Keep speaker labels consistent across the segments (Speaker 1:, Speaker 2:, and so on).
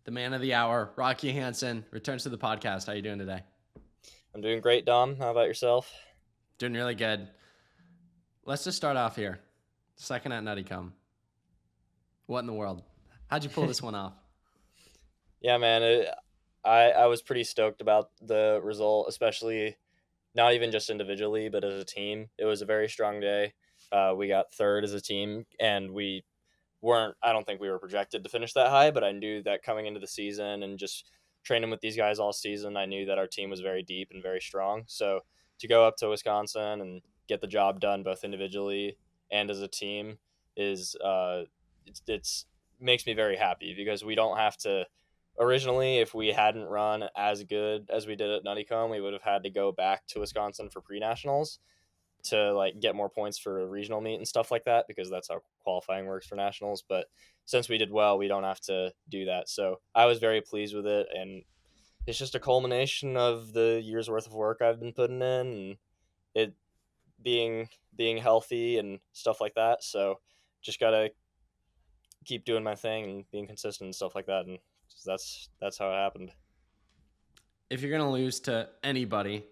Speaker 1: The man of the hour, Rocky Hansen, returns to the podcast. How you doing today?
Speaker 2: I'm doing great, Dom. How about yourself?
Speaker 1: Doing really good. Let's just start off here. Second at Nuttycombe. What in the world? How'd you pull this one off?
Speaker 2: Yeah, man. I was pretty stoked about the result, especially not even just individually, but as a team. It was a very strong day. We got third as a team, and we weren't. I don't think we were projected to finish that high, but I knew that coming into the season and just training with these guys all season, I knew that our team was very deep and very strong. So to go up to Wisconsin and get the job done both individually and as a team is it's makes me very happy because we don't have to. Originally, if we hadn't run as good as we did at Nuttycombe, we would have had to go back to Wisconsin for pre-nationals to like get more points for a regional meet and stuff like that because that's how qualifying works for nationals. But since we did well, we don't have to do that. So I was very pleased with it, and it's just a culmination of the year's worth of work I've been putting in and it being healthy and stuff like that. So just gotta keep doing my thing and being consistent and stuff like that, and that's how it happened.
Speaker 1: If you're gonna lose to anybody,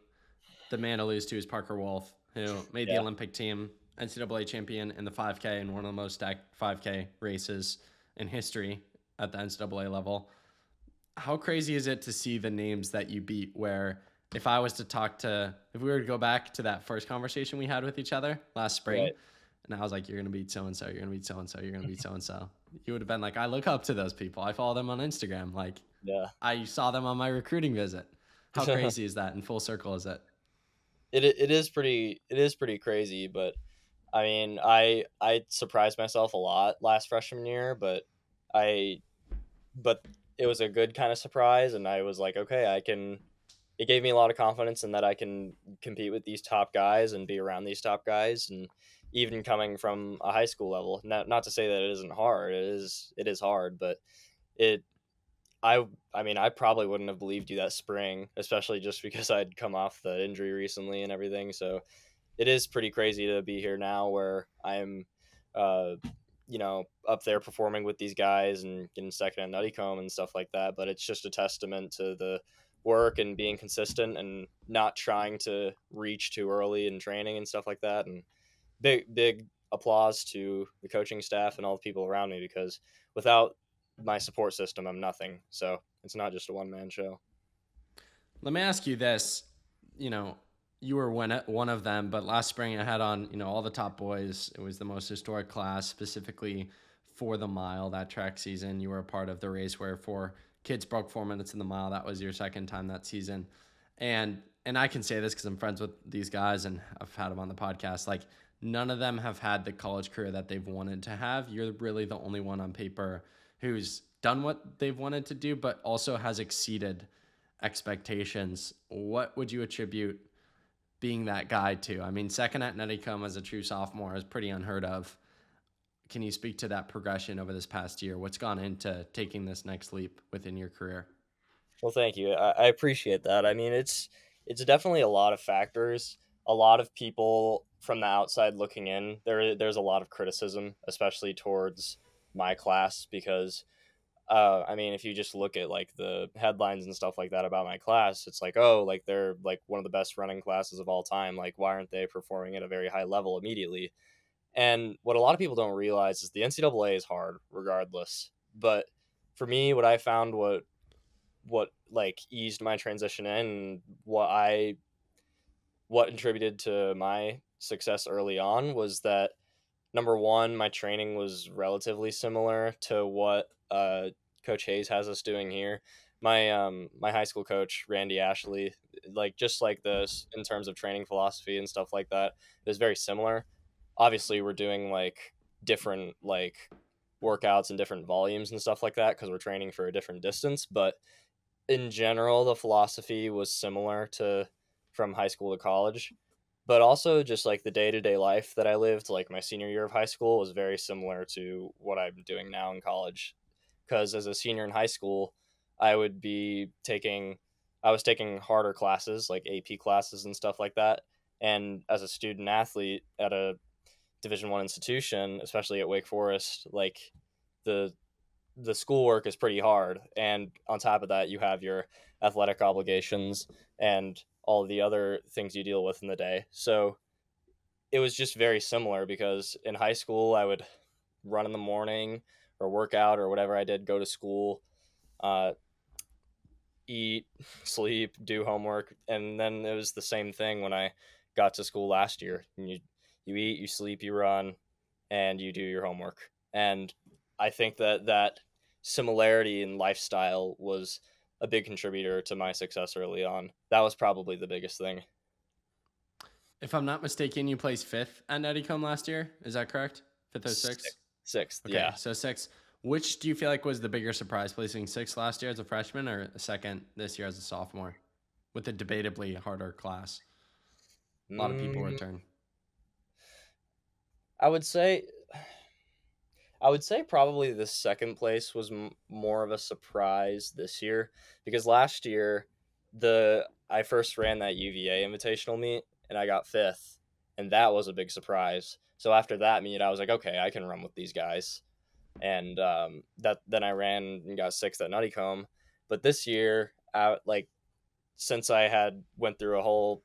Speaker 1: the man to lose to is Parker Wolf, who made the
Speaker 2: Yeah.
Speaker 1: Olympic team, NCAA champion in the 5K and one of the most stacked 5K races in history at the NCAA level. How crazy is it to see the names that you beat? Where if I was to if we were to go back to that first conversation we had with each other last spring,
Speaker 2: Right.
Speaker 1: and I was like, you're going to beat so and so, you're going to beat so and so, you're going to beat so and so, you would have been like, I look up to those people. I follow them on Instagram. Like,
Speaker 2: Yeah.
Speaker 1: I saw them on my recruiting visit. How crazy is that? In full circle is it?
Speaker 2: It is pretty crazy, but I mean, I surprised myself a lot last freshman year, I but it was a good kind of surprise, and I was like, okay, I can. It gave me a lot of confidence in that I can compete with these top guys and be around these top guys, and even coming from a high school level. Not to say that it isn't hard. It is hard, but it I mean, I probably wouldn't have believed you that spring, especially just because I'd come off the injury recently and everything. So it is pretty crazy to be here now where I'm, uh, up there performing with these guys and getting second at Nuttycombe and stuff like that. But it's just a testament to the work and being consistent and not trying to reach too early in training and stuff like that. And big applause to the coaching staff and all the people around me because without my support system, I'm nothing. So it's not just a one man show.
Speaker 1: Let me ask you this. You know, you were one of them, but last spring I had on, all the top boys. It was the most historic class, specifically for the mile that track season. You were a part of the race where four kids broke 4 minutes in the mile. That was your second time that season. And I can say this because I'm friends with these guys and I've had them on the podcast. Like, none of them have had the college career that they've wanted to have. You're really the only one on paper who's done what they've wanted to do, but also has exceeded expectations. What would you attribute being that guy to? I mean, second at Nuttycombe as a true sophomore is pretty unheard of. Can you speak to that progression over this past year? What's gone into taking this next leap within your career?
Speaker 2: Well, thank you. I appreciate that. I mean, it's definitely a lot of factors. A lot of people from the outside looking in, there's a lot of criticism, especially towards my class, because I mean, if you just look at like the headlines and stuff like that about my class, it's like, oh, like they're like one of the best running classes of all time. Like, why aren't they performing at a very high level immediately? And what a lot of people don't realize is the NCAA is hard regardless. But for me, what I found what like eased my transition in and what contributed to my success early on was that number one, my training was relatively similar to what Coach Hayes has us doing here. My high school coach Randy Ashley, like just like this in terms of training philosophy and stuff like that, it was very similar. Obviously, we're doing like different like workouts and different volumes and stuff like that because we're training for a different distance, but in general, the philosophy was similar to from high school to college, but also just like the day to day life that I lived, like my senior year of high school, was very similar to what I'm doing now in college. Because as a senior in high school, I would be taking, I was taking harder classes like AP classes and stuff like that. And as a student athlete at a Division I institution, especially at Wake Forest, like the the schoolwork is pretty hard, and on top of that you have your athletic obligations and all the other things you deal with in the day. So it was just very similar, because in high school I would run in the morning or work out or whatever I did, go to school, uh, eat, sleep, do homework, and then it was the same thing when I got to school last year. And you eat, you sleep, you run, and you do your homework. And I think that similarity in lifestyle was a big contributor to my success early on. That was probably the biggest thing.
Speaker 1: If I'm not mistaken, you placed fifth at Nuttycombe last year. Is that correct? Fifth or
Speaker 2: Sixth,
Speaker 1: sixth?
Speaker 2: sixth,
Speaker 1: Okay,
Speaker 2: yeah.
Speaker 1: so sixth. Which do you feel like was the bigger surprise, placing sixth last year as a freshman or second this year as a sophomore, with a debatably harder class? A lot of people
Speaker 2: Mm,
Speaker 1: return.
Speaker 2: I would say I would say probably the second place was more of a surprise this year, because last year the I first ran that UVA invitational meet and I got fifth, and that was a big surprise. So after that meet, I was like, okay, I can run with these guys, and that then I ran and got sixth at Nuttycombe. But this year, like since I had went through a whole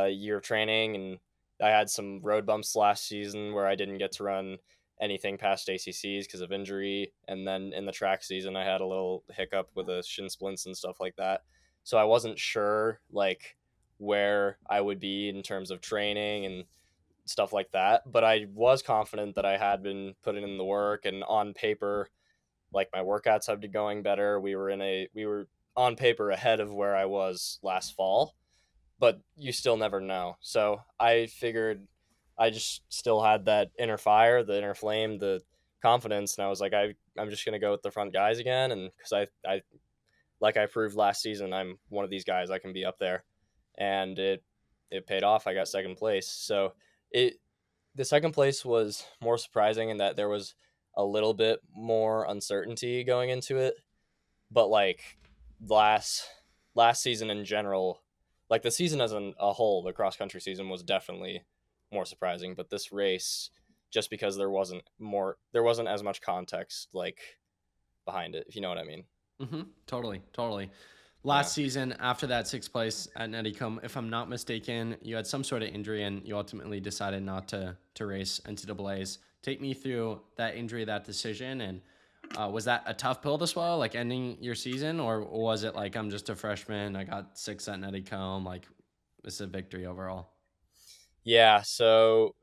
Speaker 2: year of training, and I had some road bumps last season where I didn't get to run anything past ACCs because of injury, and then in the track season I had a little hiccup with the shin splints and stuff like that. So I wasn't sure like where I would be in terms of training and stuff like that, but I was confident that I had been putting in the work, and on paper like my workouts have been going better. We were on paper ahead of where I was last fall, but you still never know. So I figured I just still had that inner fire, the inner flame, the confidence, and I was like, I'm just gonna go with the front guys again, and because I like I proved last season, I'm one of these guys. I can be up there, and it paid off. I got second place. So it the second place was more surprising in that there was a little bit more uncertainty going into it, but like last last season in general, like the season as a whole, the cross country season was definitely more surprising. But this race, just because there wasn't as much context like behind it, if you know what I mean.
Speaker 1: Totally, totally.
Speaker 2: Yeah.
Speaker 1: Last season, after that sixth place at Nuttycombe, if I'm not mistaken, you had some sort of injury and you ultimately decided not to race NCAA's. Take me through that injury, that decision, and was that a tough pill to swallow, like ending your season, or was it like I'm just a freshman, I got sixth at Nuttycombe, like it's a victory overall?
Speaker 2: Yeah, so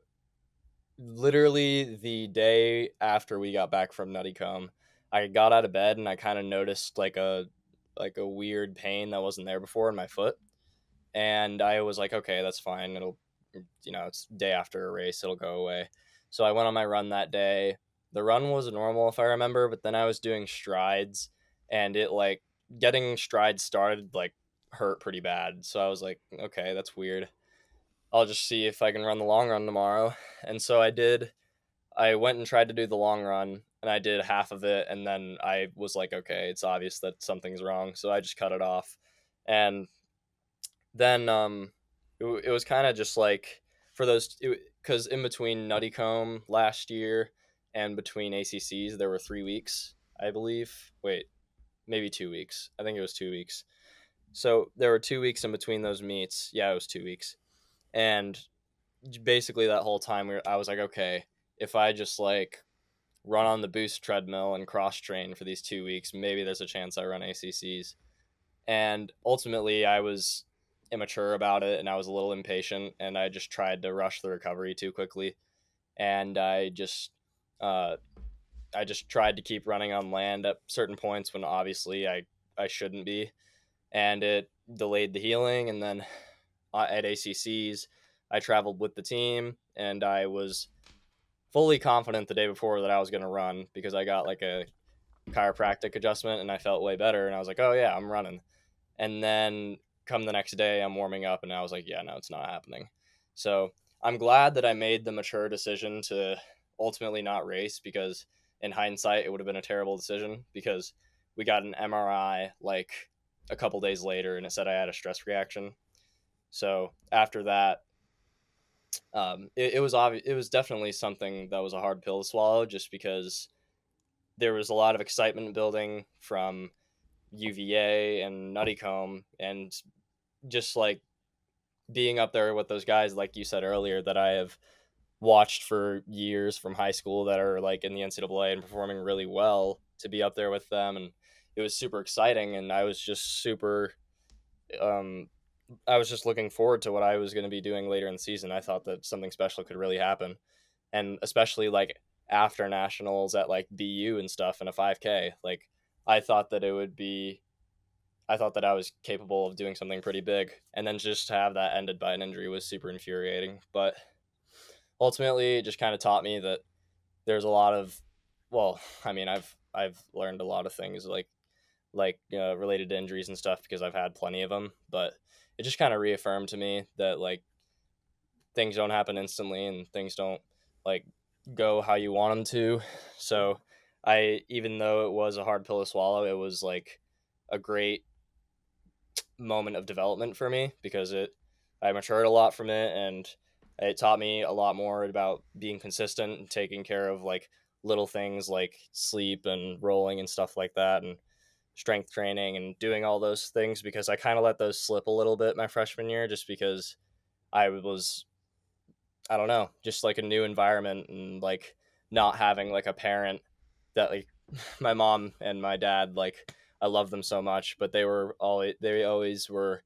Speaker 2: literally the day after we got back from Nuttycombe, I got out of bed and I kind of noticed like a weird pain that wasn't there before in my foot, and I was like, okay, that's fine. It'll, it's day after a race, it'll go away. So I went on my run that day. The run was normal if I remember, but then I was doing strides, and it like getting strides started like hurt pretty bad. So I was like, okay, that's weird. I'll just see if I can run the long run tomorrow. And so I did. I went and tried to do the long run, and I did half of it, and then I was like, okay, it's obvious that something's wrong, so I just cut it off. And then it was kind of just like for those, because in between Nuttycombe last year and between ACCs there were 3 weeks, I believe. Wait, maybe 2 weeks. I think it was 2 weeks. So there were 2 weeks in between those meets. Yeah, it was 2 weeks, and basically that whole time I was like, okay, if I just like run on the boost treadmill and cross train for these 2 weeks, maybe there's a chance I run ACCs. And ultimately, I was immature about it, and I was a little impatient, and I just tried to rush the recovery too quickly, and uh, I just tried to keep running on land at certain points when obviously I shouldn't be, and it delayed the healing. And then at ACCs, I traveled with the team, and I was fully confident the day before that I was going to run, because I got like a chiropractic adjustment and I felt way better, and I was like, oh yeah, I'm running. And then come the next day, I'm warming up, and I was like, yeah, no, it's not happening. So I'm glad that I made the mature decision to ultimately not race, because in hindsight it would have been a terrible decision, because we got an MRI like a couple days later and it said I had a stress reaction. So after that, it was obvious, it was definitely something that was a hard pill to swallow, just because there was a lot of excitement building from UVA and Nuttycombe, and just like being up there with those guys, like you said earlier, that I have watched for years from high school that are like in the NCAA and performing really well, to be up there with them. And it was super exciting. And um, I was just looking forward to what I was going to be doing later in the season. I thought that something special could really happen. And especially like after nationals at like BU and stuff in a 5K, like I thought that it would be, I thought that I was capable of doing something pretty big. And then just to have that ended by an injury was super infuriating. But ultimately, it just kind of taught me that there's a lot of, well, I mean, I've learned a lot of things related to injuries and stuff because I've had plenty of them. But it just kind of reaffirmed to me that like things don't happen instantly and things don't like go how you want them to. So even though it was a hard pill to swallow, it was like a great moment of development for me because I matured a lot from it, and it taught me a lot more about being consistent and taking care of like little things like sleep and rolling and stuff like that, and strength training and doing all those things, because I kind of let those slip a little bit my freshman year just because I was, I don't know, just like a new environment, and like not having like a parent that like my mom and my dad, like I love them so much, but they always were,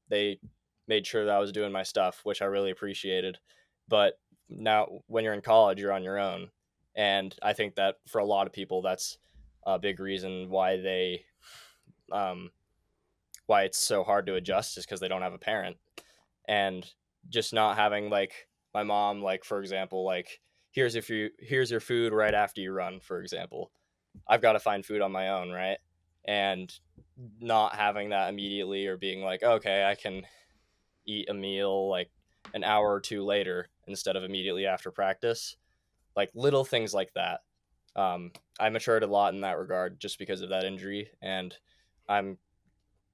Speaker 2: they made sure that I was doing my stuff, which I really appreciated. But now when you're in college, you're on your own. And I think that for a lot of people, that's a big reason um, why it's so hard to adjust, is because they don't have a parent. And just not having like my mom, like for example, like here's your food right after you run, for example. I've got to find food on my own, right? And not having that immediately, or being like, okay, I can eat a meal like an hour or two later instead of immediately after practice, like little things like that. I matured a lot in that regard just because of that injury, and I'm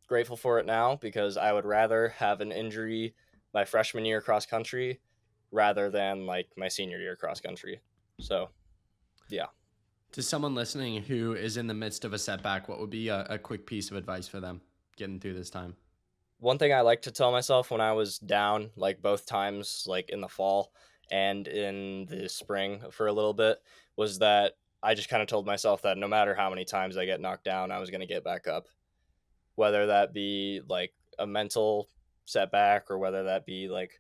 Speaker 2: grateful for it now, because I would rather have an injury my freshman year cross country rather than like my senior year cross country. So, yeah.
Speaker 1: To someone listening who is in the midst of a setback, what would be a quick piece of advice for them getting through this time?
Speaker 2: One thing I like to tell myself when I was down, like both times, like in the fall and in the spring for a little bit, was that I just kind of told myself that no matter how many times I get knocked down, I was going to get back up. Whether that be like a mental setback, or whether that be like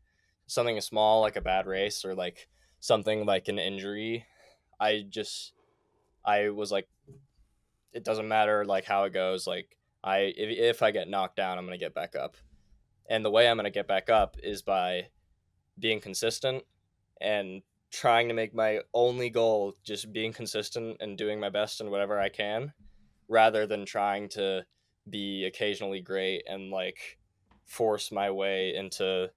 Speaker 2: something small like a bad race, or like something like an injury. I was like, it doesn't matter like how it goes, like if I get knocked down, I'm going to get back up. And the way I'm going to get back up is by being consistent and trying to make my only goal just being consistent and doing my best in whatever I can, rather than trying to be occasionally great and like force my way into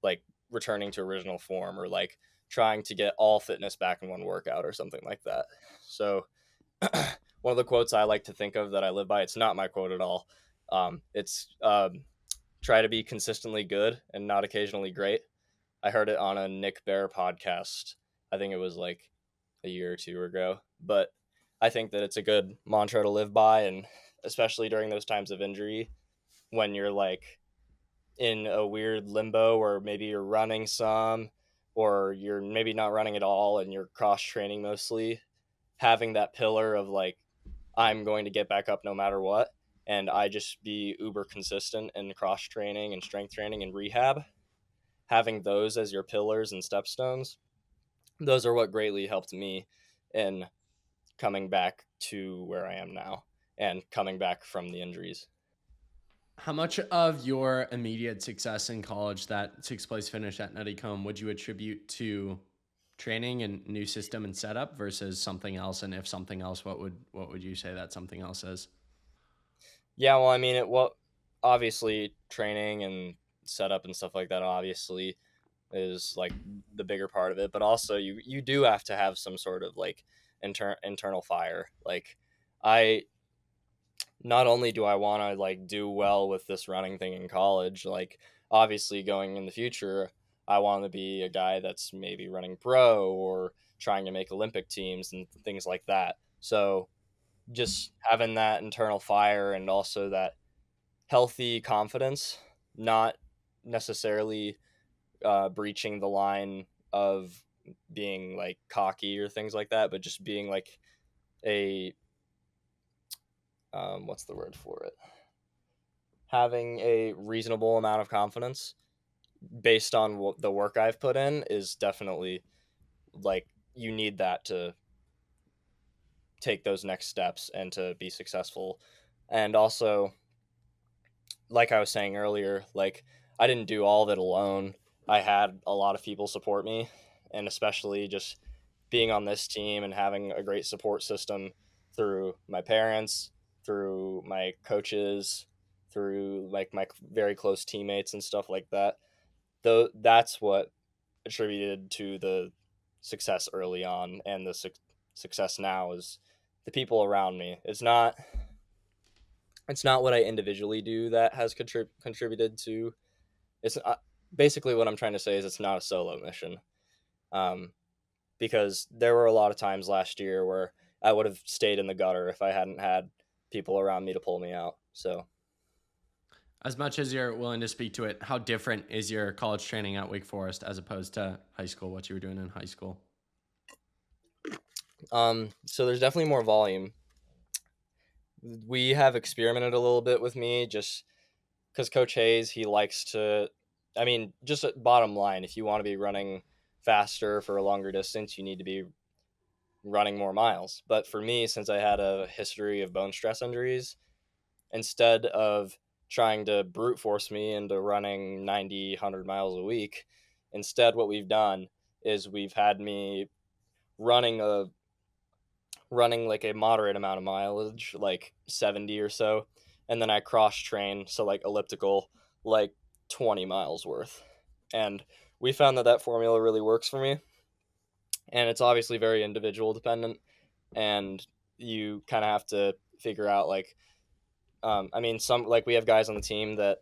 Speaker 2: like returning to original form, or like trying to get all fitness back in one workout or something like that. So one of the quotes I like to think of that I live by, it's not my quote at all. It's try to be consistently good and not occasionally great. I heard it on a Nick Bear podcast. I think it was like a year or two ago. But I think that it's a good mantra to live by, and especially during those times of injury, when you're like in a weird limbo, or maybe you're running some, or you're maybe not running at all and you're cross training mostly, having that pillar of like, I'm going to get back up no matter what, and I just be uber consistent in cross training and strength training and rehab, having those as your pillars and stepstones, those are what greatly helped me in coming back to where I am now and coming back from the injuries.
Speaker 1: How much of your immediate success in college, that sixth place finish at Nuttycombe, would you attribute to training and new system and setup versus something else? And if something else, what would you say that something else is?
Speaker 2: Yeah, well, I mean, obviously training and setup and stuff like that obviously is like the bigger part of it, but also you do have to have some sort of like internal fire. Like I not only do I want to like do well with this running thing in college, like obviously going in the future, I want to be a guy that's maybe running pro or trying to make Olympic teams and things like that. So just having that internal fire and also that healthy confidence, not necessarily breaching the line of being like cocky or things like that, but just being like a what's the word for it? Having a reasonable amount of confidence based on what the work I've put in is definitely like you need that to take those next steps and to be successful. And also, like I was saying earlier, like I didn't do all of it alone. I had a lot of people support me, and especially just being on this team and having a great support system through my parents, through my coaches, through like my very close teammates and stuff like that. Though that's what attributed to the success early on and the success now is the people around me. It's not what I individually do that has contributed to. It's basically what I'm trying to say is it's not a solo mission. Um, because there were a lot of times last year where I would have stayed in the gutter if I hadn't had people around me to pull me out. So,
Speaker 1: As much as you're willing to speak to it, how different is your college training at Wake Forest as opposed to high school, what you were doing in high school?
Speaker 2: so there's definitely more volume. We have experimented a little bit with me just because Coach Hayes, he likes to, I mean, just bottom line, if you want to be running faster for a longer distance, you need to be running more miles. But for me, since I had a history of bone stress injuries, instead of trying to brute force me into running 90, 100 miles a week, instead, what we've done is we've had me running a running like a moderate amount of mileage, like 70 or so, and then I cross train, so like elliptical, like 20 miles worth. And we found that that formula really works for me, and it's obviously very individual dependent, and you kind of have to figure out like I mean, some like we have guys on the team that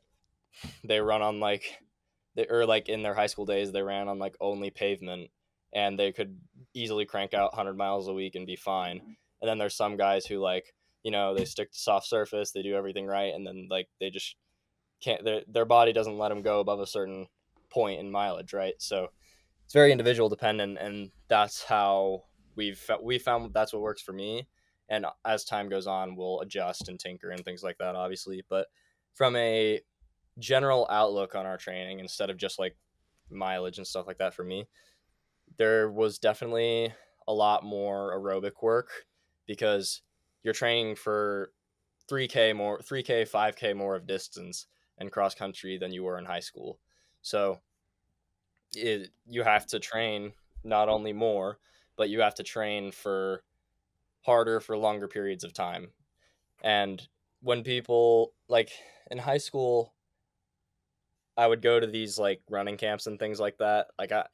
Speaker 2: they run on like they or like in their high school days they ran on like only pavement and they could easily crank out 100 miles a week and be fine. And then there's some guys who like, they stick to soft surface, they do everything right, and then like they just can't their body doesn't let them go above a certain point in mileage, right? So it's very individual dependent, and that's how we found that's what works for me. And as time goes on, we'll adjust and tinker and things like that, obviously. But from a general outlook on our training, instead of just like mileage and stuff like that, for me, there was definitely a lot more aerobic work because you're training for 3K, 5K more of distance and cross country than you were in high school. So you have to train not only more, but you have to train for harder for longer periods of time. And when people like in high school, I would go to these like running camps and things like that. Like like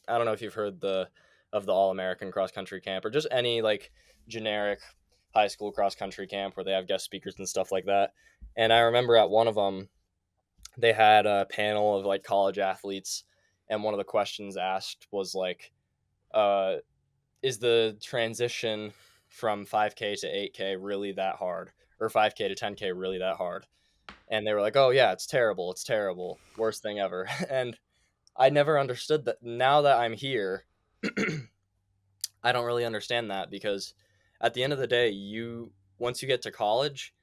Speaker 2: I don't know if you've heard the All American cross country camp or just any like generic high school cross country camp where they have guest speakers and stuff like that. And I remember at one of them, they had a panel of like college athletes, and one of the questions asked was like, uh, "Is the transition from 5K to 8K really that hard, or 5K to 10K really that hard?" And they were like, "Oh yeah, it's terrible, worst thing ever." And I never understood that. Now that I'm here, I don't really understand that because at the end of the day, you once you get to college,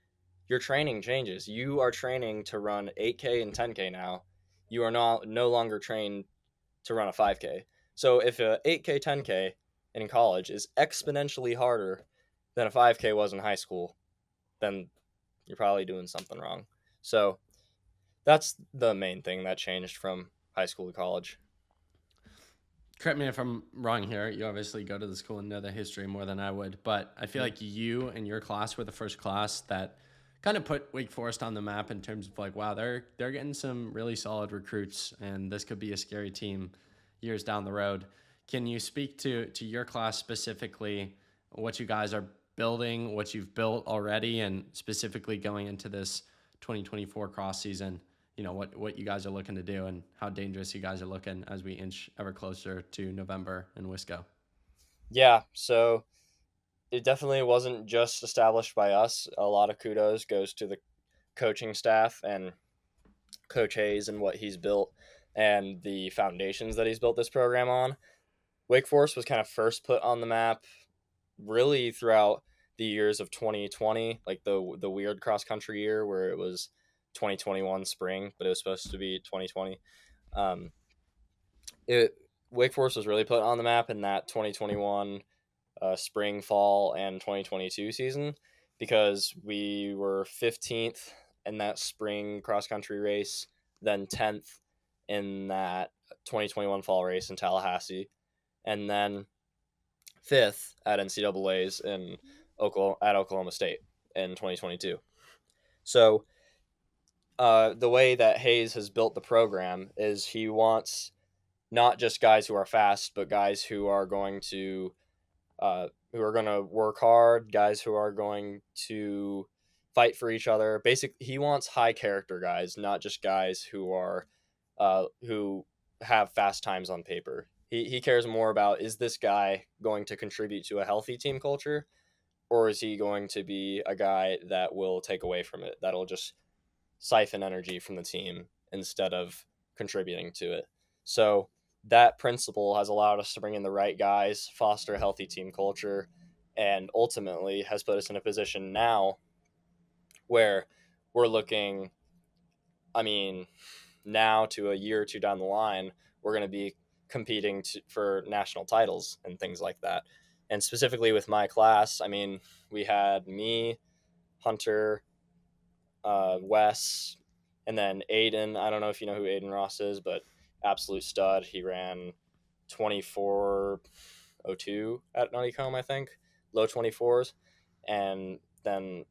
Speaker 2: your training changes. You are training to run 8K and 10K now. You are no longer trained to run a 5K. So if a 8K, 10K in college is exponentially harder than a 5K was in high school, then you're probably doing something wrong. So that's the main thing that changed from high school to college.
Speaker 1: Correct me if I'm wrong here. You obviously go to the school and know the history more than I would, but I feel like you and your class were the first class that kind of put Wake Forest on the map in terms of like, wow, they're getting some really solid recruits, and this could be a scary team years down the road. Can you speak to your class specifically, what you guys are building, what you've built already, and specifically going into this 2024 cross season? What you guys are looking to do and how dangerous you guys are looking as we inch ever closer to November in Wisco.
Speaker 2: Yeah, so it definitely wasn't just established by us. A lot of kudos goes to the coaching staff and Coach Hayes and what he's built and the foundations that he's built this program on. Wake Forest was kind of first put on the map really throughout the years of 2020, like the weird cross country year where it was 2021 spring, but it was supposed to be 2020. Um, it Wake Forest was really put on the map in that 2021 spring, fall, and 2022 season because we were 15th in that spring cross country race, then 10th in that 2021 fall race in Tallahassee, and then fifth at NCAA's in Oklahoma State in 2022. So the way that Hayes has built the program is he wants not just guys who are fast, but guys who are going to work hard, guys who are going to fight for each other. Basically, he wants high character guys, not just guys who have fast times on paper. He cares more about, is this guy going to contribute to a healthy team culture, or is he going to be a guy that will take away from it, that'll just siphon energy from the team instead of contributing to it. So that principle has allowed us to bring in the right guys, foster a healthy team culture, and ultimately has put us in a position now where we're looking, I mean, now to a year or two down the line, we're going to be competing for national titles and things like that. And specifically with my class, I mean, we had me, Hunter, Wes, and then Aiden. I don't know if you know who Aiden Ross is, but absolute stud. He ran 24:02 at Nuttycombe, I think, low 24s. And then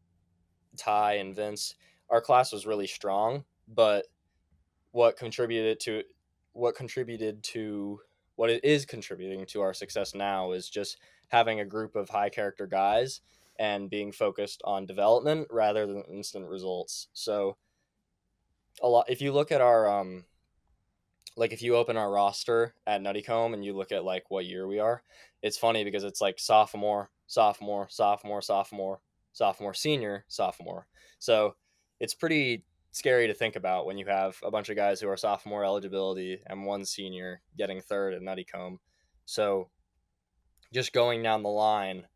Speaker 2: Ty and Vince. Our class was really strong, but what contributed to what contributed to what it is contributing to our success now is just having a group of high character guys and being focused on development rather than instant results. So a lot, if you look at our like if you open our roster at Nuttycombe and you look at like what year we are, it's funny because it's like sophomore, sophomore, sophomore, sophomore, sophomore, senior, sophomore. So it's pretty scary to think about when you have a bunch of guys who are sophomore eligibility and one senior getting third at Nuttycombe. So just going down the line,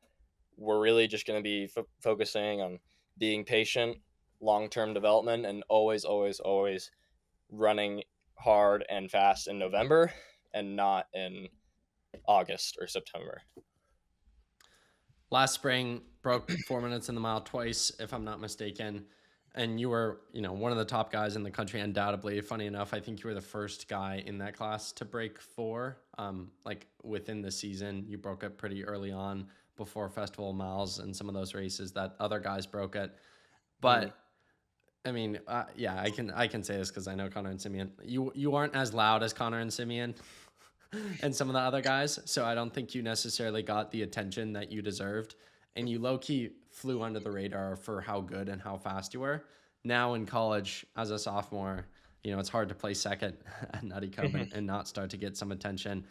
Speaker 2: we're really just going to be focusing on being patient, long term development, and always, always, always running hard and fast in November and not in August or September.
Speaker 1: Last spring, broke 4 minutes in the mile twice, if I'm not mistaken. And you were, one of the top guys in the country, undoubtedly. Funny enough, I think you were the first guy in that class to break 4. Like within the season, you broke it pretty early on before Festival of Miles and some of those races that other guys broke it. But I mean, yeah, I can say this because I know Connor and Simeon. You aren't as loud as Connor and Simeon and some of the other guys, so I don't think you necessarily got the attention that you deserved. And you low key flew under the radar for how good and how fast you were. Now in college, as a sophomore, it's hard to play second at Nuttycombe and not start to get some attention.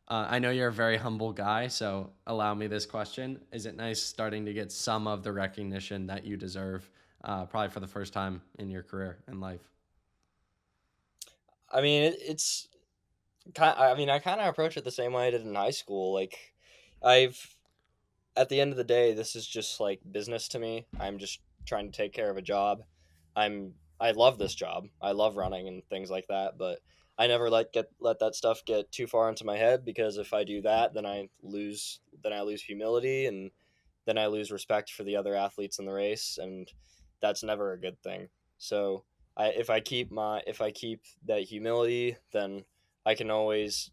Speaker 1: I know you're a very humble guy, so allow me this question. Is it nice starting to get some of the recognition that you deserve, probably for the first time in your career and life?
Speaker 2: I mean, it's I mean, I kind of approach it the same way I did in high school. Like, I've at the end of the day, this is just like business to me. I'm just trying to take care of a job. I love this job. I love running and things like that, but I never let that stuff get too far into my head, because if I do that, then I lose humility, and then I lose respect for the other athletes in the race, and that's never a good thing. So if I keep that humility, then I can always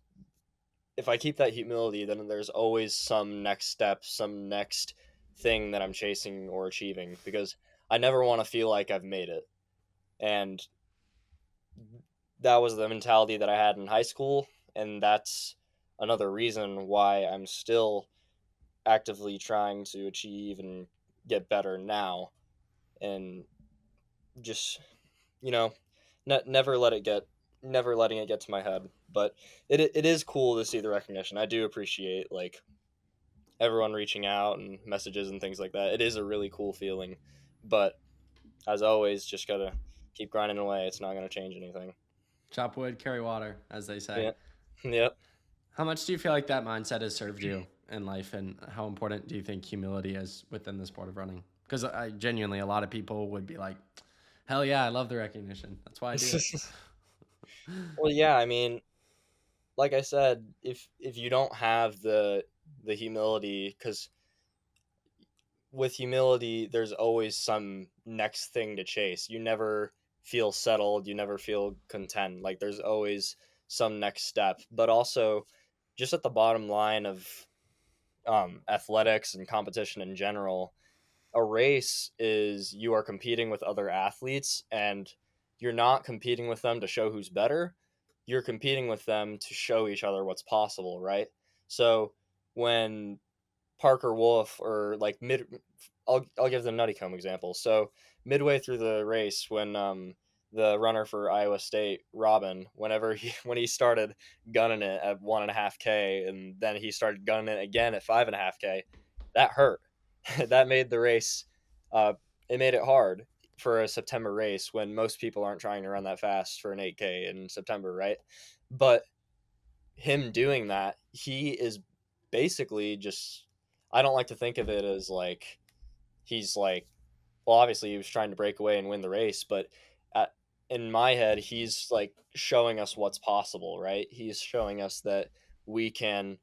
Speaker 2: if I keep that humility, then there's always some next step, some next thing that I'm chasing or achieving, because I never want to feel like I've made it. And that was the mentality that I had in high school, and that's another reason why I'm still actively trying to achieve and get better now, and just, you know, never never letting it get to my head. But it is cool to see the recognition. I do appreciate, like, everyone reaching out and messages and things like that. It is a really cool feeling, but as always, just gotta keep grinding away. It's not gonna change anything.
Speaker 1: Chop wood, carry water, as they say.
Speaker 2: Yeah. Yep.
Speaker 1: How much do you feel like that mindset has served you in life, and how important do you think humility is within the sport of running? Because I genuinely, a lot of people would be like, "Hell yeah, I love the recognition. That's why I do it."
Speaker 2: Well, yeah. I mean, like I said, if you don't have the humility, because with humility, there's always some next thing to chase. You never feel settled. You never feel content. Like there's always some next step. But also, just at the bottom line of athletics and competition in general, a race is you are competing with other athletes, and you're not competing with them to show who's better. You're competing with them to show each other what's possible, right? So when Parker Wolf or like I'll give the Nuttycombe example. So midway through the race, when the runner for Iowa State, Robin, when he started gunning it at 1.5K, and then he started gunning it again at 5.5K, that hurt. That made the race. Uh, it made it hard for a September race when most people aren't trying to run that fast for an 8K in September, right? But him doing that, he is basically just. I don't like to think of it as like he's like, well, obviously he was trying to break away and win the race, but at, in my head, he's like showing us what's possible, right? He's showing us that we can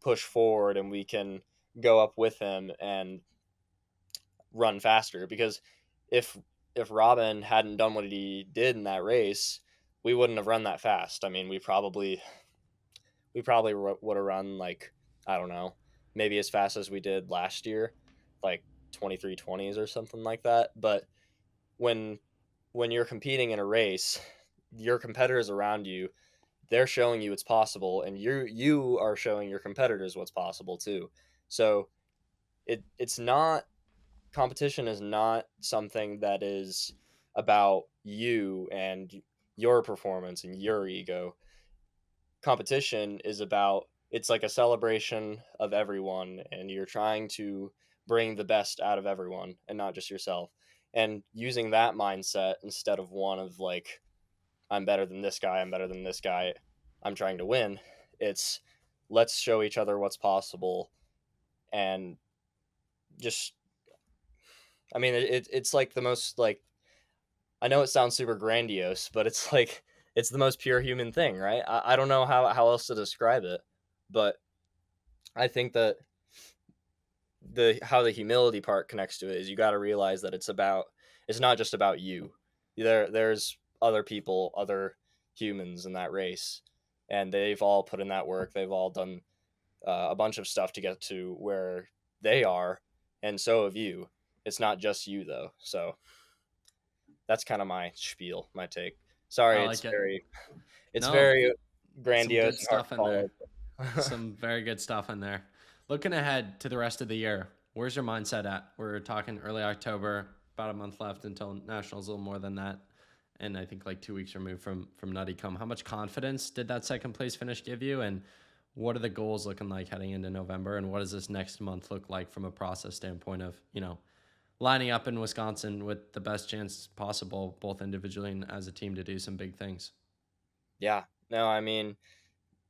Speaker 2: push forward and we can go up with him and run faster. Because if Robin hadn't done what he did in that race, we wouldn't have run that fast. I mean, we probably would have run like, I don't know, maybe as fast as we did last year, like 23:20s or something like that. But when you're competing in a race, your competitors around you, they're showing you it's possible, and you are showing your competitors what's possible too. So it's not, competition is not something that is about you and your performance and your ego. Competition is about, it's like a celebration of everyone, and you're trying to bring the best out of everyone and not just yourself, and using that mindset instead of one of like, I'm better than this guy, I'm better than this guy, I'm trying to win. It's, let's show each other what's possible. And just, I mean, it's like the most like, I know it sounds super grandiose, but it's like it's the most pure human thing, right? I don't know how else to describe it, but I think that the how the humility part connects to it is, you got to realize that it's not just about you. There's other people, other humans in that race, and they've all put in that work. They've all done a bunch of stuff to get to where they are, and so have you. It's not just you though. So that's kind of my spiel, my take.
Speaker 1: I
Speaker 2: Sorry,
Speaker 1: like it.
Speaker 2: it's
Speaker 1: No,
Speaker 2: very
Speaker 1: some
Speaker 2: grandiose
Speaker 1: good
Speaker 2: and hard
Speaker 1: stuff
Speaker 2: to
Speaker 1: in there.
Speaker 2: follow.
Speaker 1: Some very good stuff in there. Looking ahead to the rest of the year, where's your mindset at? We're talking early October, about a month left until nationals, a little more than that, and I think like 2 weeks removed from Nuttycombe. How much confidence did that second place finish give you, and what are the goals looking like heading into November, and what does this next month look like from a process standpoint of lining up in Wisconsin with the best chance possible, both individually and as a team, to do some big things?
Speaker 2: Yeah, no, I mean,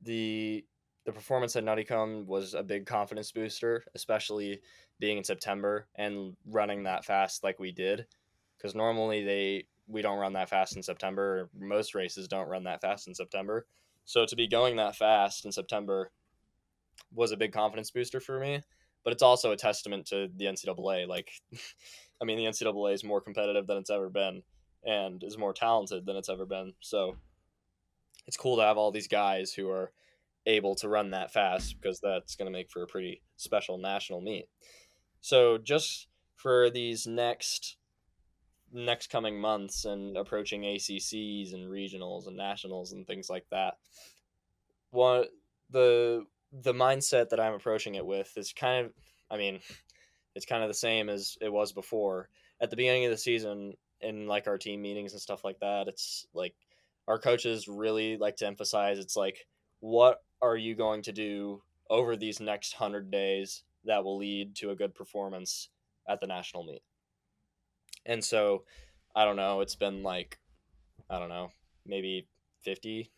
Speaker 2: the the performance at Nuttycombe was a big confidence booster, especially being in September and running that fast like we did. Because normally we don't run that fast in September. Most races don't run that fast in September. So to be going that fast in September was a big confidence booster for me. But it's also a testament to the NCAA. Like, I mean, the NCAA is more competitive than it's ever been, and is more talented than it's ever been. So it's cool to have all these guys who are able to run that fast, because that's going to make for a pretty special national meet. So just for these next coming months and approaching ACCs and regionals and nationals and things like that, what the mindset that I'm approaching it with is kind of, I mean, it's kind of the same as it was before. At the beginning of the season, in like our team meetings and stuff like that, it's like our coaches really like to emphasize, it's like, what are you going to do over these next 100 days, that will lead to a good performance at the national meet. And so, I don't know, it's been like, I don't know, maybe 50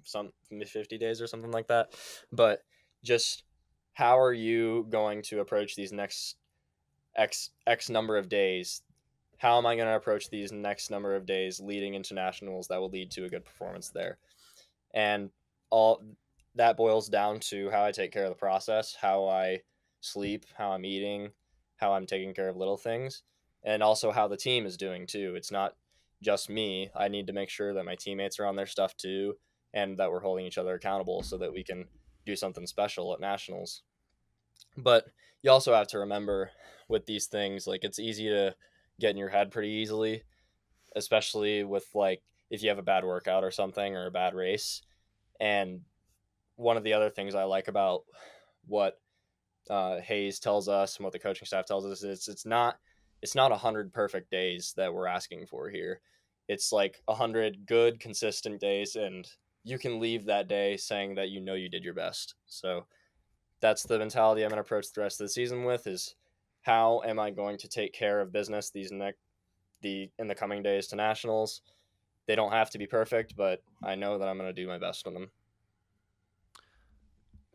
Speaker 2: 50 days or something like that. But just how are you going to approach these next X number of days? How am I going to approach these next number of days leading into nationals that will lead to a good performance there? And all that boils down to how I take care of the process, how I sleep, how I'm eating, how I'm taking care of little things, and also how the team is doing too. It's not just me. I need to make sure that my teammates are on their stuff too, and that we're holding each other accountable so that we can do something special at nationals. But you also have to remember with these things, like it's easy to get in your head pretty easily, especially with like if you have a bad workout or something or a bad race. And one of the other things I like about what Hayes tells us and what the coaching staff tells us is it's not 100 perfect days that we're asking for here. It's like 100 good, consistent days, and you can leave that day saying that you know you did your best. So that's the mentality I'm going to approach the rest of the season with: is how am I going to take care of business in the coming days to nationals. They don't have to be perfect, but I know that I'm going to do my best on them.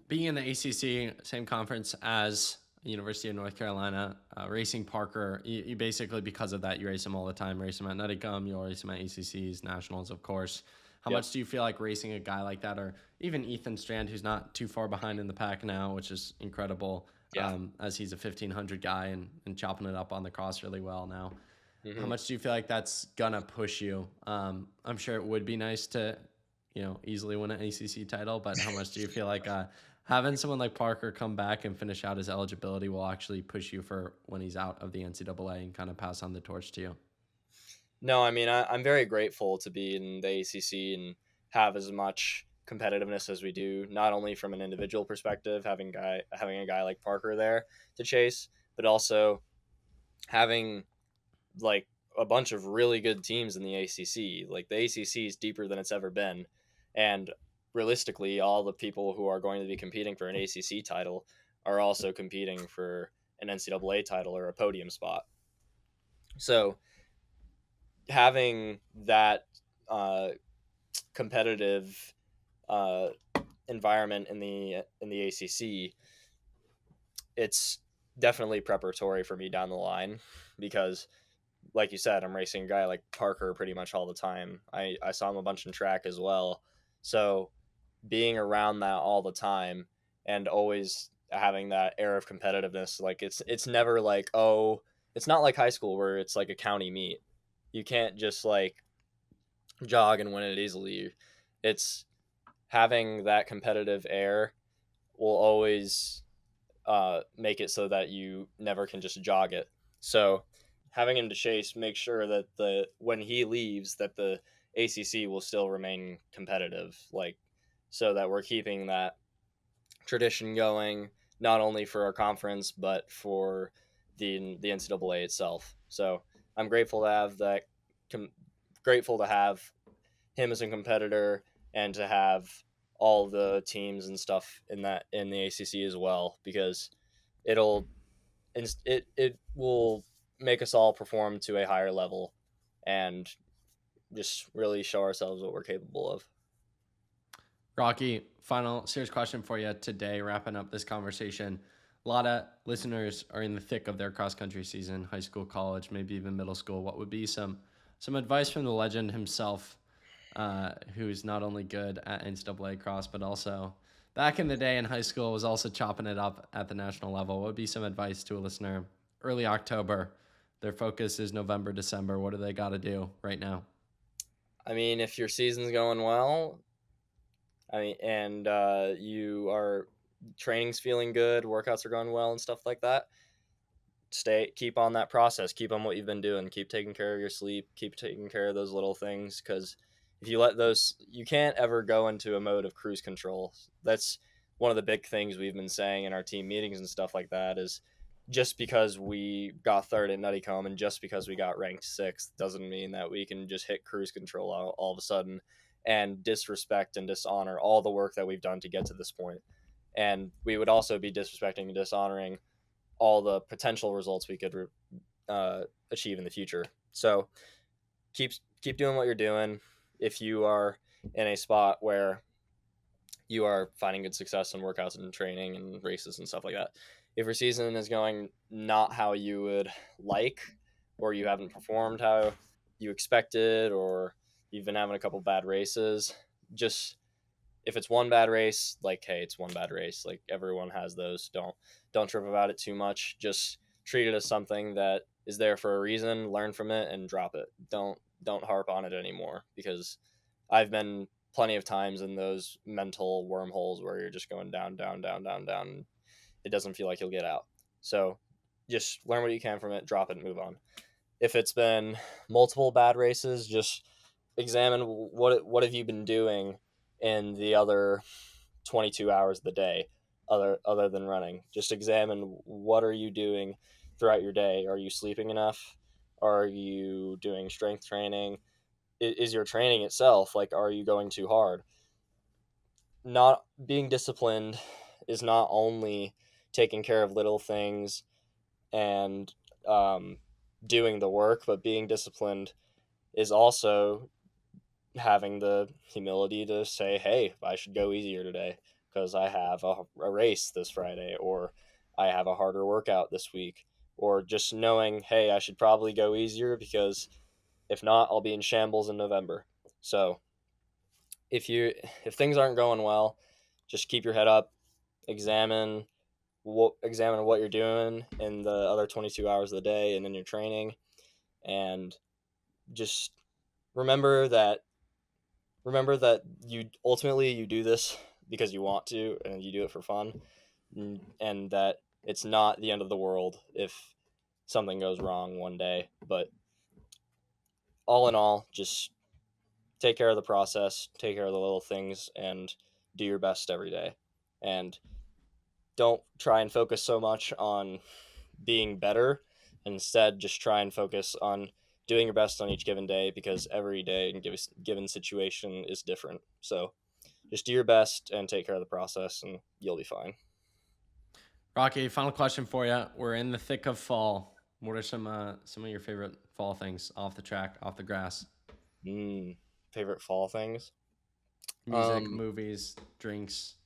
Speaker 1: Being in the ACC, same conference as University of North Carolina, racing Parker, you basically, because of that, you race him all the time. Race him at Nuttycombe, you'll race him at ACCs, nationals, of course. How
Speaker 2: Yep.
Speaker 1: much do you feel like racing a guy like that, or even Ethan Strand, who's not too far behind in the pack now, which is incredible,
Speaker 2: Yeah.
Speaker 1: as he's a 1500 guy and chopping it up on the cross really well now. How
Speaker 2: Mm-hmm.
Speaker 1: much do you feel like that's gonna push you? I'm sure it would be nice to, easily win an ACC title, but how much do you feel like having someone like Parker come back and finish out his eligibility will actually push you for when he's out of the NCAA and kind of pass on the torch to you?
Speaker 2: No, I mean I'm very grateful to be in the ACC and have as much competitiveness as we do. Not only from an individual perspective, having a guy like Parker there to chase, but also having like a bunch of really good teams in the ACC. Like the ACC is deeper than it's ever been, and realistically, all the people who are going to be competing for an ACC title are also competing for an NCAA title or a podium spot. So having that uh, competitive uh, environment in the ACC, it's definitely preparatory for me down the line because like you said, I'm racing a guy like Parker pretty much all the time. I saw him a bunch in track as well. So being around that all the time and always having that air of competitiveness, like it's never like, oh, it's not like high school where it's like a county meet. You can't just like jog and win it easily. It's having that competitive air will always make it so that you never can just jog it. So having him to chase, make sure that the when he leaves, that the ACC will still remain competitive, like so that we're keeping that tradition going, not only for our conference but for the NCAA itself. So I'm grateful to have that. Grateful to have him as a competitor and to have all the teams and stuff in the ACC as well because it'll it will make us all perform to a higher level and just really show ourselves what we're capable of.
Speaker 1: Rocky, final serious question for you today, wrapping up this conversation. A lot of listeners are in the thick of their cross country season, high school, college, maybe even middle school. What would be some advice from the legend himself, who's not only good at NCAA cross, but also back in the day in high school was also chopping it up at the national level? What would be some advice to a listener early October? Their focus is November, December. What do they got to do right now?
Speaker 2: I mean, if your season's going well, I mean, and you are training's feeling good, workouts are going well, and stuff like that, keep on that process, keep on what you've been doing, keep taking care of your sleep, keep taking care of those little things because if you let those, you can't ever go into a mode of cruise control. That's one of the big things we've been saying in our team meetings and stuff like that is just because we got third at Nuttycombe and just because we got ranked sixth doesn't mean that we can just hit cruise control all of a sudden and disrespect and dishonor all the work that we've done to get to this point. and we would also be disrespecting and dishonoring all the potential results we could achieve in the future. So keep doing what you're doing. If you are in a spot where you are finding good success in workouts and training and races and stuff like that, if your season is going not how you would like, or you haven't performed how you expected, or you've been having a couple bad races, just if it's one bad race, like, hey, it's one bad race. Like, everyone has those. Don't trip about it too much. Just treat it as something that is there for a reason. Learn from it and drop it. Don't harp on it anymore, because I've been plenty of times in those mental wormholes where you're just going down, down, down, down, down. It doesn't feel like you'll get out. So just learn what you can from it, drop it, and move on. If it's been multiple bad races, just examine what have you been doing in the other 22 hours of the day, other than running. Just examine what are you doing throughout your day. Are you sleeping enough? Are you doing strength training? Is your training itself, like, are you going too hard? Not being disciplined is not only taking care of little things and doing the work, but being disciplined is also having the humility to say, hey, I should go easier today because I have a race this Friday, or I have a harder workout this week, or just knowing, hey, I should probably go easier because if not, I'll be in shambles in November. So if things aren't going well, just keep your head up, examine what you're doing in the other 22 hours of the day and in your training, and just remember that you do this because you want to, and you do it for fun, and that it's not the end of the world if something goes wrong one day. But all in all, just take care of the process, take care of the little things, and do your best every day. And don't try and focus so much on being better. Instead, just try and focus on doing your best on each given day, because every day and given situation is different. So just do your best and take care of the process, and you'll be fine.
Speaker 1: Rocky, final question for you. We're in the thick of fall. What are some of your favorite fall things off the track, off the grass?
Speaker 2: Favorite fall things?
Speaker 1: Music, movies, drinks,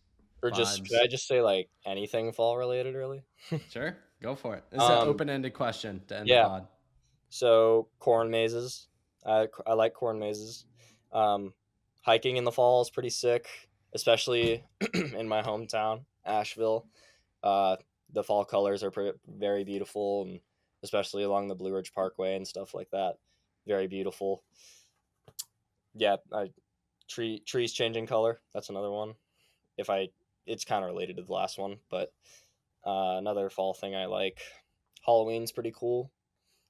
Speaker 2: Or just
Speaker 1: vibes.
Speaker 2: could I just say, like, anything fall related, really?
Speaker 1: Sure, go for it. This is an open-ended question to end the
Speaker 2: Yeah.
Speaker 1: pod.
Speaker 2: So corn mazes. I like corn mazes. Hiking in the fall is pretty sick, especially in my hometown, Asheville. The fall colors are very beautiful, and especially along the Blue Ridge Parkway and stuff like that. Very beautiful. Yeah, trees changing color. That's another one. It's kind of related to the last one, but another fall thing I like. Halloween's pretty cool.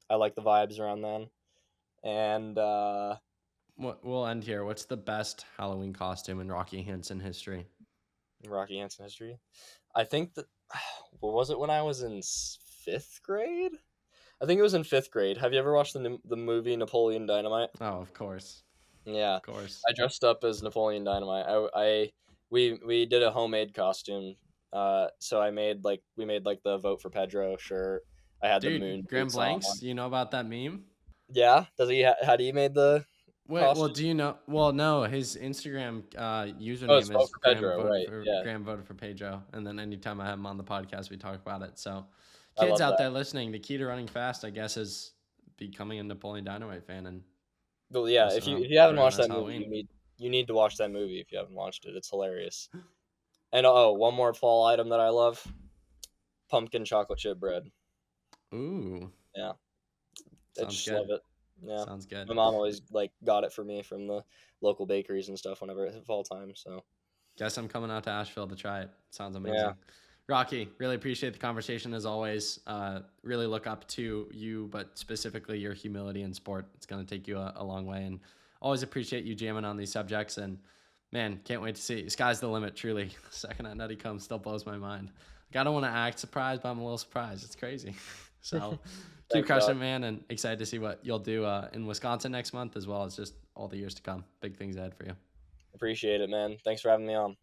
Speaker 2: I like the vibes around then. And
Speaker 1: We'll end here. What's the best Halloween costume in Rocky Hansen history?
Speaker 2: Rocky Hansen history, I think that what was it when I was in fifth grade? I think it was in fifth grade. Have you ever watched the movie Napoleon Dynamite?
Speaker 1: Oh, of course.
Speaker 2: Yeah,
Speaker 1: Of course.
Speaker 2: I dressed up as Napoleon Dynamite. We did a homemade costume. So we made like the Vote for Pedro shirt. I had the moon
Speaker 1: Dude, Grand
Speaker 2: boots on.
Speaker 1: Blanks, you know about that meme?
Speaker 2: Yeah, does he? Had he made the
Speaker 1: Wait, well,
Speaker 2: costume?
Speaker 1: do you know? Well, no, his Instagram
Speaker 2: Oh, it's
Speaker 1: username
Speaker 2: Vote
Speaker 1: is
Speaker 2: for Pedro, right? Yeah,
Speaker 1: Graham voted for Pedro, and then anytime I have him on the podcast, we talk about it. So,
Speaker 2: I
Speaker 1: kids
Speaker 2: love
Speaker 1: out
Speaker 2: that.
Speaker 1: there listening, the key to running fast, I guess, is becoming a Napoleon Dynamite fan, and
Speaker 2: But yeah,
Speaker 1: dressing
Speaker 2: if
Speaker 1: up
Speaker 2: you haven't
Speaker 1: for him
Speaker 2: watched
Speaker 1: as
Speaker 2: that movie,
Speaker 1: Halloween.
Speaker 2: you need to watch that movie if you haven't watched it. It's hilarious. And one more fall item that I love: pumpkin chocolate chip bread.
Speaker 1: Ooh,
Speaker 2: Yeah, I
Speaker 1: sounds
Speaker 2: just
Speaker 1: good.
Speaker 2: love it. Yeah,
Speaker 1: Sounds good.
Speaker 2: my mom always got it for me from the local bakeries and stuff whenever it hit fall time. So
Speaker 1: Guess I'm coming out to Asheville to try it. Sounds
Speaker 2: yeah,
Speaker 1: amazing. Rocky, really appreciate the conversation as always. Really look up to you, but specifically your humility in sport. It's going to take you a long way, and always appreciate you jamming on these subjects. And man, can't wait to see it. Sky's the limit, truly. Second at Nuttycombe still blows my mind. Like, I don't want to act surprised, but I'm a little surprised. It's crazy. So keep
Speaker 2: thanks,
Speaker 1: crushing,
Speaker 2: Doc.
Speaker 1: man, and excited to see what you'll do in Wisconsin next month, as well as just all the years to come. Big things ahead for you.
Speaker 2: Appreciate it, man. Thanks for having me on.